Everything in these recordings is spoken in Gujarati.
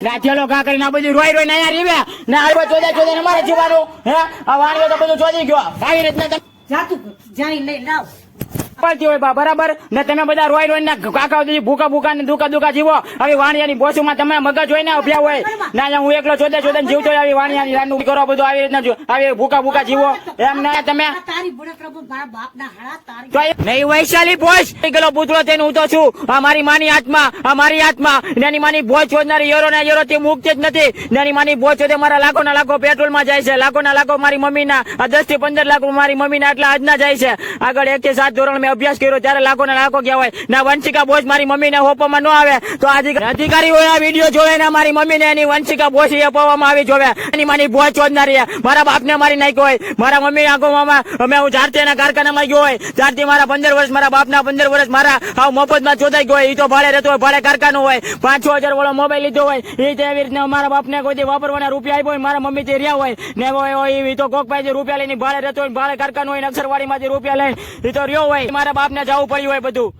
ચલો કા કરીને આ બધું રોઈ રોઈ ને અહીંયા રીવ્યા ને આ ચોદા ચોદા ને મારે જીવાનું હે આ વાણીઓ તો બધું ચોદી ગયો આવી રીતના જાતું જાણી લઈ લાવ હોય બરાબર ને તમે બધા રોઈ રોઈ ને કાકા ભૂકા ભૂકા ને દુકા દુકા જીવો આવી વાણિયાની બોસુમાં તમે મગજ હોય ને અભ્યા હોય ના હું એકલો ચોદે ચોદે જીવતો આવી વાણિયાની રાંડું કરો બધું આવી રીતના આવી ભૂકા ભૂકા જીવો એમ ના તમે તારી બુડે પ્રભુ મારા બાપના હાડા તારી નહીં વૈશાલી બોસ ગયેલો પુતળો થઈને હું તો છું આ મારી માની આત્મા આ મારી આત્મા નાની માની બોજ છોડનારી યરો ના યરો તે મુક્ત જ નથી નાની માની બોજ છોડે મારા લાખો ના લાખો પેટ્રોલ માં જાય છે લાખો ના લાખો મારી મમ્મી ના 10 થી 15 લાખ મારી મમ્મી ના આટલા આજના જાય છે આગળ 1 થી 7 ધોરણ અભ્યાસ કર્યો ત્યારે લાખો ના લાખો ગયા હોય ના વંશિકા બોસ મારી મમ્મી ને હોપવામાં ન આવે તો અધિકારી હોય આ વિડીયો જોવે ને મારી મમ્મી ને એની વંશિકા બોસ અપાવવામાં આવી જોવે એની માની બોસ છોડનારી મારા બાપ ને મારી નાખ્યો હોય મારા મમ્મી આંખોમાં અમે હું જારતી એના કારખાનામાં ગયો હોય ત્યારથી મારા 15 વર્ષ મારા બાપના 15 વર્ષ મારા હાવ મફતમાં ચોદાઈ ગયો હોય એ તો ભાડે રહેતો હોય ભાડે કારખાનું હોય 5-6 હજાર વાળો મોબાઈલ લીધો હોય એ તો એવી રીતના મારા બાપને કોઈ વાપરવાના રૂપિયા આપ્યો હોય મારા મમ્મી તે રહ્યા હોય ને એ તો કોક પાસે રૂપિયા લઈને ભાડે રહેતો હોય ભાડે કારખાનું હોય નક્સરવાડીમાંથી રૂપિયા લઈને એ તો રહ્યો હોય મારા બાપને જવું પડ્યું હોય બધું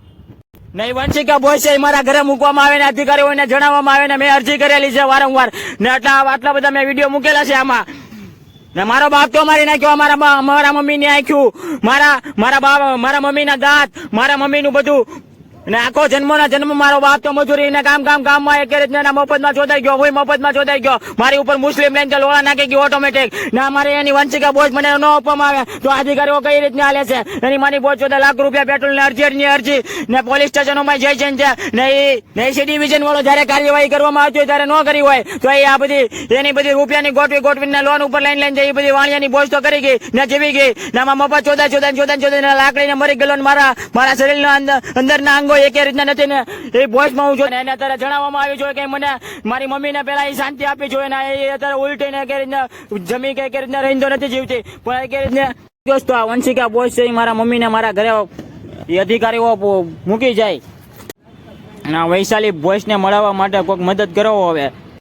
નહીં વંશિકા બોસ છે મારા ઘરે મૂકવામાં આવે ને અધિકારીઓને જણાવવામાં આવે ને મેં અરજી કરેલી છે વારંવાર ને આટલા બધા મેં વિડીયો મૂકેલા છે આમાં ને મારો બાપ તો મારી નાખ્યો મારા મમ્મી ને આખ્યું મારા મમ્મી ના દાંત મારા મમ્મી નું બધું ને આખો જન્મ મારો બાપ તો મજૂરી ને કામમાં એક રીતના મફતમાં ચોદાઈ ગયો હું મફતમાં ચોદાઈ ગયો મારી ઉપર મુસ્લિમ લાઈન લોડા નાખી ગયો ઓટોમેટિક ના મારે એની વંશિકા બોજ મને ન આપવામાં આવે તો અધિકારીઓ કઈ રીતના હાલે છે એની માની બોજ 14 લાખ રૂપિયા પેટ્રોલ ની અરજી ને પોલીસ સ્ટેશનોમાં જઈ છે ને એ સી ડિવિઝન વાળો જયારે કાર્યવાહી કરવામાં આવતી હોય ત્યારે ન કરી હોય તો એ આ બધી એની બધી રૂપિયાની ગોઠવીને લોન ઉપર લાઈન લઈને જઈ બધી વાણિયાની બોજ તો કરી ગઈ ને જીવી ગઈ ને મફત ચોદા લાકડીને મરી ગયેલો મારા શરીરના અંદરના અંગો એક રીતના નથી ને એ બોસ માં હું છું એને અત્યારે જણાવવામાં આવ્યું છે કે મને મારી મમ્મી ને પેલા એ શાંતિ આપી જોઈએ ને એ અત્યારે ઉલટી ને કે રીતના જમી કે રીતના રહીને નથી જીવતી પણ કે રીતના દોસ્તો આ વંશિકા બોસ છે મારા મમ્મી ને મારા ઘરે એ અધિકારીઓ મૂકી જાય વૈશાલી બોસ ને મળવા માટે કોઈક મદદ કરો હવે